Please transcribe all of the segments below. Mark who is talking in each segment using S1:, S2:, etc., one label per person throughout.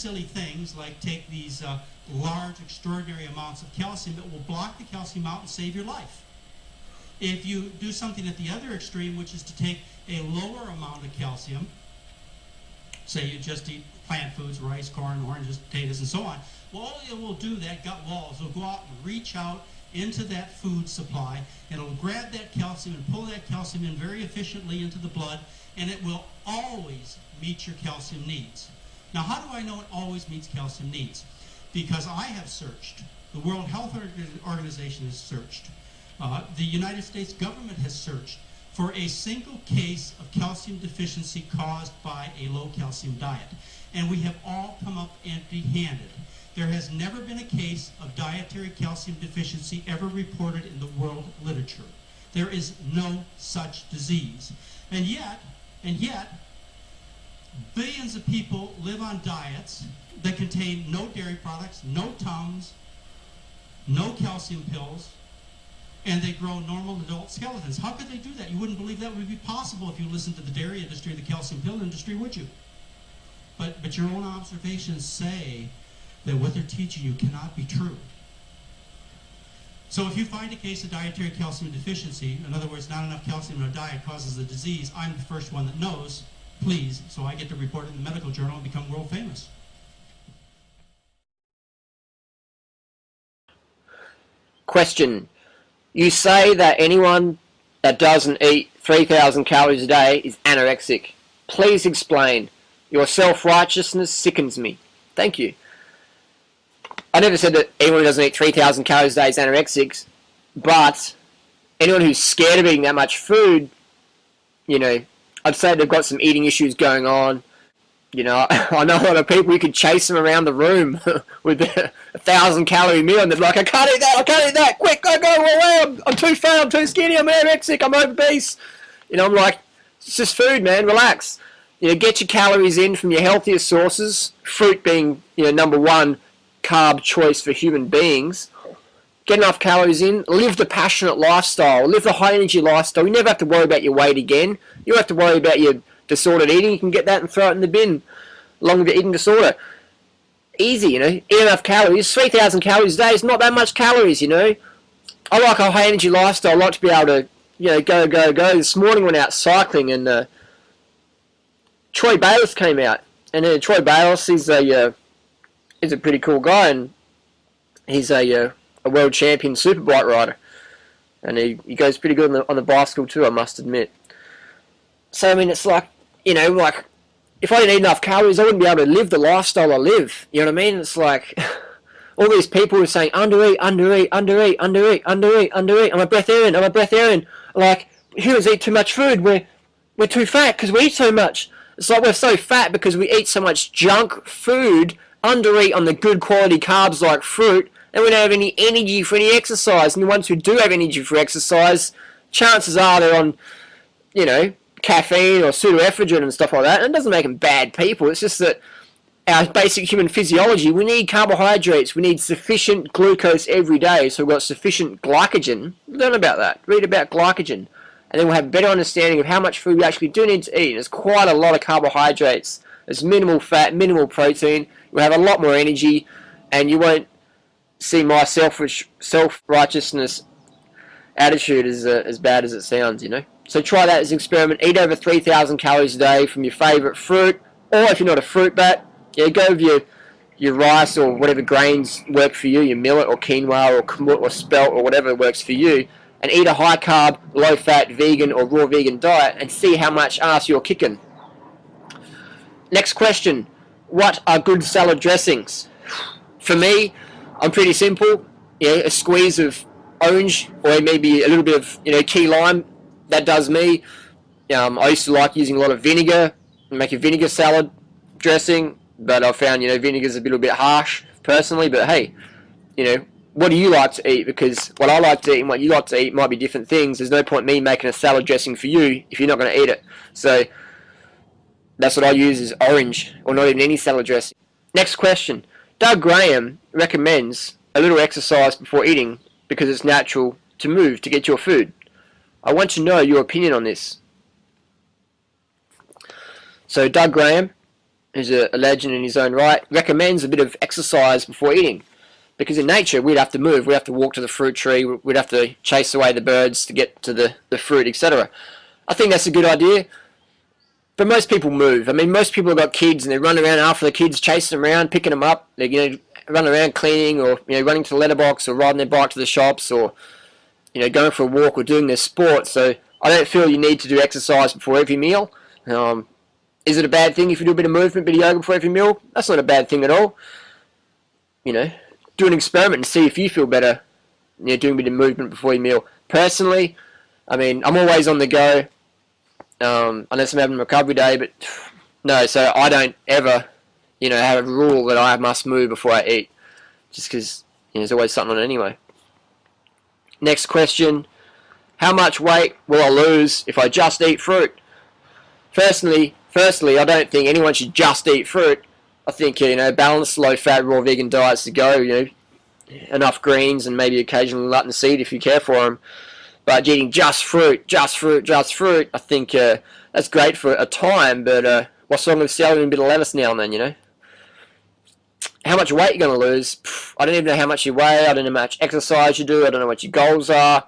S1: silly things like take these large, extraordinary amounts of calcium, it will block the calcium out and save your life. If you do something at the other extreme, which is to take a lower amount of calcium, say you just eat plant foods, rice, corn, oranges, potatoes, and so on, well, it will do that gut walls. It'll go out and reach out into that food supply, and it'll grab that calcium and pull that calcium in very efficiently into the blood, and it will always meet your calcium needs. Now, how do I know it always meets calcium needs? Because I have searched. The World Health Organization has searched. The United States government has searched for a single case of calcium deficiency caused by a low calcium diet. And we have all come up empty-handed. There has never been a case of dietary calcium deficiency ever reported in the world literature. There is no such disease. And yet, billions of people live on diets that contain no dairy products, no Tums, no calcium pills, and they grow normal adult skeletons. How could they do that? You wouldn't believe that would be possible if you listened to the dairy industry, the calcium pill industry, would you? But your own observations say that what they're teaching you cannot be true. So if you find a case of dietary calcium deficiency, in other words, not enough calcium in a diet causes the disease, I'm the first one that knows, please, so I get to report it in the medical journal and become world famous.
S2: Question. You say that anyone that doesn't eat 3,000 calories a day is anorexic. Please explain. Your self-righteousness sickens me. Thank you. I never said that anyone who doesn't eat 3,000 calories a day is anorexic, but anyone who's scared of eating that much food, you know, I'd say they've got some eating issues going on. You know, I know a lot of people, you could chase them around the room with a 1,000-calorie meal, and they're like, I can't eat that, quick, go away, I'm too fat, I'm too skinny, I'm anorexic, I'm obese. You know, I'm like, it's just food, man, relax. You know, get your calories in from your healthiest sources, fruit being, you know, number one carb choice for human beings. Get enough calories in, live the passionate lifestyle, live the high-energy lifestyle. You never have to worry about your weight again. You don't have to worry about your disordered eating. You can get that and throw it in the bin along with your eating disorder. Easy, you know. Eat enough calories. 3,000 calories a day is not that much calories, you know. I like a high-energy lifestyle. I like to be able to, you know, go. This morning I went out cycling, and Troy Bayliss came out. And Troy Bayliss, he's a pretty cool guy, and he's a world champion superbike rider. And he goes pretty good on the bicycle too, I must admit. So, I mean, it's like, you know, like, if I didn't eat enough calories, I wouldn't be able to live the lifestyle I live. You know what I mean? It's like, all these people are saying, undereat. I'm a breatharian. Like, humans eat too much food. We're too fat because we eat so much. It's like we're so fat because we eat so much junk food, undereat on the good quality carbs like fruit, and we don't have any energy for any exercise. And the ones who do have energy for exercise, chances are they're on, you know, caffeine or pseudoephedrine and stuff like that. And it doesn't make them bad people. It's just that our basic human physiology, we need carbohydrates. We need sufficient glucose every day. So we've got sufficient glycogen. Learn about that. Read about glycogen. And then we'll have a better understanding of how much food we actually do need to eat. There's quite a lot of carbohydrates. There's minimal fat, minimal protein. We'll have a lot more energy. And you won't see my self-righteousness attitude as bad as it sounds, you know. So try that as an experiment. Eat over 3,000 calories a day from your favourite fruit. Or if you're not a fruit bat, yeah, go with your rice or whatever grains work for you, your millet or quinoa or kamut or spelt or whatever works for you, and eat a high-carb, low-fat, vegan or raw vegan diet and see how much ass you're kicking. Next question. What are good salad dressings? For me, I'm pretty simple. Yeah, a squeeze of orange or maybe a little bit of, you know, key lime. That does me. I used to like using a lot of vinegar and make a vinegar salad dressing, but I found, you know, vinegar's a little bit harsh personally. But hey, you know, what do you like to eat? Because what I like to eat and what you like to eat might be different things. There's no point me making a salad dressing for you if you're not going to eat it. So that's what I use, is orange, or not even any salad dressing. Next question. Doug Graham recommends a little exercise before eating because it's natural to move to get your food. I want to know your opinion on this. So Doug Graham, who's a legend in his own right, recommends a bit of exercise before eating. Because in nature, we'd have to move. We'd have to walk to the fruit tree. We'd have to chase away the birds to get to the fruit, etc. I think that's a good idea. But most people move. I mean, most people have got kids and they run around after the kids, chasing them around, picking them up. They run around cleaning, or running to the letterbox, or riding their bike to the shops, or going for a walk, or doing their sport. So I don't feel you need to do exercise before every meal. Is it a bad thing if you do a bit of movement, a bit of yoga before every meal? That's not a bad thing at all. Do an experiment and see if you feel better doing a bit of movement before your meal. Personally, I mean, I'm always on the go, unless I'm having a recovery day, but no, so I don't ever, have a rule that I must move before I eat, just because there's always something on it anyway. Next question, how much weight will I lose if I just eat fruit? Firstly, I don't think anyone should just eat fruit. I think, balanced, low-fat, raw vegan diets to go, enough greens and maybe occasionally nut and seed if you care for them. But eating just fruit, I think that's great for a time, but what's wrong with selling a bit of lettuce now and then, How much weight you're going to lose? I don't even know how much you weigh. I don't know how much exercise you do. I don't know what your goals are.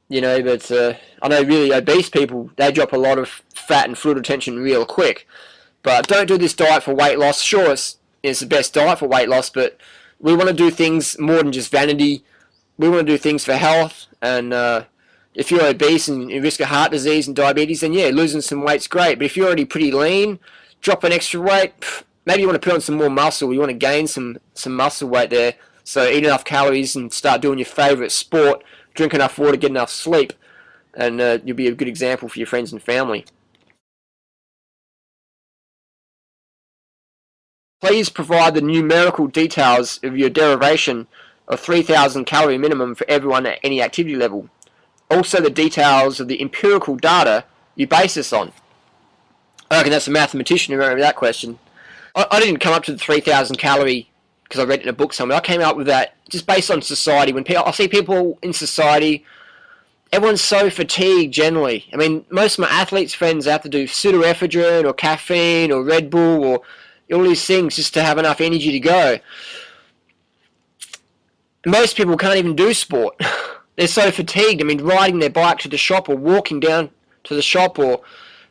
S2: But I know really obese people, they drop a lot of fat and fluid retention real quick. But don't do this diet for weight loss. Sure, it's the best diet for weight loss, but we want to do things more than just vanity. We want to do things for health, and if you're obese and you risk of heart disease and diabetes, then yeah, losing some weight's great. But if you're already pretty lean, dropping extra weight, maybe you want to put on some more muscle. You want to gain some muscle weight there. So eat enough calories and start doing your favourite sport, drink enough water, get enough sleep, and you'll be a good example for your friends and family. Please provide the numerical details of your derivation of 3,000 calorie minimum for everyone at any activity level. Also the details of the empirical data you base this on. I reckon that's a mathematician who wrote that question. I didn't come up to the 3,000 calorie because I read it in a book somewhere. I came up with that just based on society. When I see people in society, everyone's so fatigued generally. I mean, most of my athletes' friends have to do pseudoephedrine or caffeine or Red Bull or all these things just to have enough energy to go. Most people can't even do sport. They're so fatigued. I mean, riding their bike to the shop or walking down to the shop or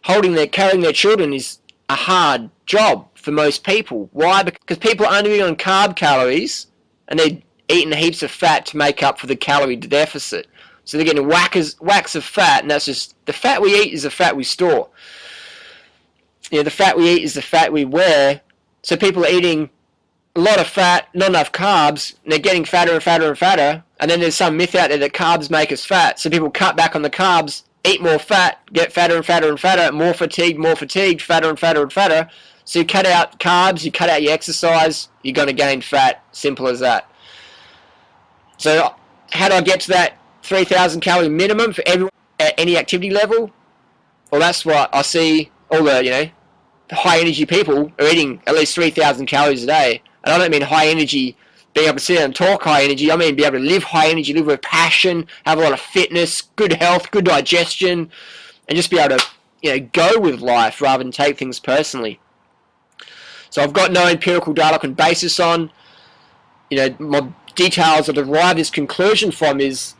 S2: carrying their children is a hard job for most people. Why? Because people are only on carb calories and they're eating heaps of fat to make up for the calorie deficit. So they're getting whacks of fat, and that's just, the fat we eat is the fat we store. The fat we eat is the fat we wear. So people are eating a lot of fat, not enough carbs, and they're getting fatter and fatter and fatter. And then there's some myth out there that carbs make us fat. So people cut back on the carbs, eat more fat, get fatter and fatter and fatter, more fatigued, fatter and fatter and fatter. So you cut out carbs, you cut out your exercise, you're going to gain fat. Simple as that. So how do I get to that 3,000 calorie minimum for everyone at any activity level? Well, that's what I see all the, high energy people are eating at least 3,000 calories a day. And I don't mean high energy, being able to sit there and talk high energy. I mean be able to live high energy, live with passion, have a lot of fitness, good health, good digestion, and just be able to, go with life rather than take things personally. So I've got no empirical data I can base this on. My details I derive this conclusion from is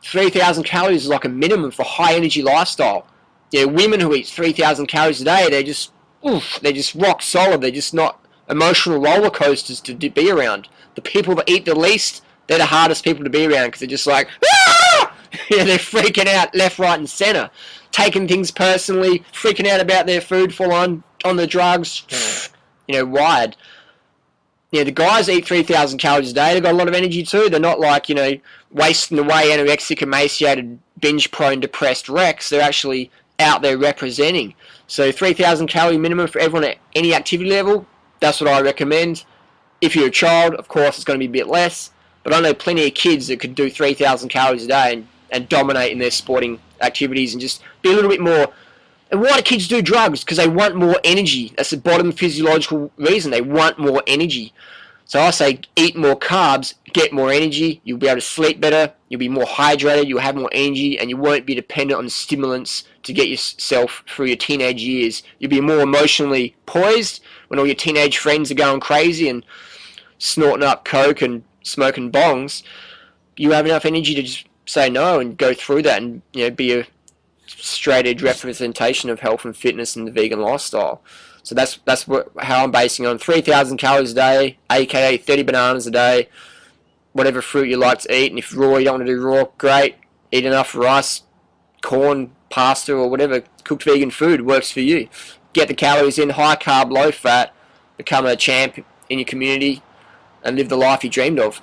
S2: 3,000 calories is like a minimum for high energy lifestyle. Women who eat 3,000 calories a day, they're just rock solid. They're just not emotional roller coasters to be around. The people that eat the least, they're the hardest people to be around because they're just like, ah! They're freaking out left, right, and center, taking things personally, freaking out about their food, full on the drugs, wired. The guys eat 3,000 calories a day. They've got a lot of energy too. They're not like, wasting away, anorexic, emaciated, binge-prone, depressed wrecks. They're actually out there representing. So 3,000 calorie minimum for everyone at any activity level, that's what I recommend. If you're a child, of course, it's going to be a bit less. But I know plenty of kids that could do 3,000 calories a day and dominate in their sporting activities and just be a little bit more. And why do kids do drugs? Because they want more energy. That's the bottom physiological reason. They want more energy. So I say eat more carbs, get more energy, you'll be able to sleep better, you'll be more hydrated, you'll have more energy, and you won't be dependent on stimulants to get yourself through your teenage years. You'll be more emotionally poised when all your teenage friends are going crazy and snorting up coke and smoking bongs. You have enough energy to just say no and go through that and be a straight edge representation of health and fitness and the vegan lifestyle. So that's how I'm basing on 3,000 calories a day, aka 30 bananas a day, whatever fruit you like to eat. And if raw, you don't want to do raw, great. Eat enough rice, corn, pasta, or whatever cooked vegan food works for you. Get the calories in, high carb, low fat, become a champ in your community, and live the life you dreamed of.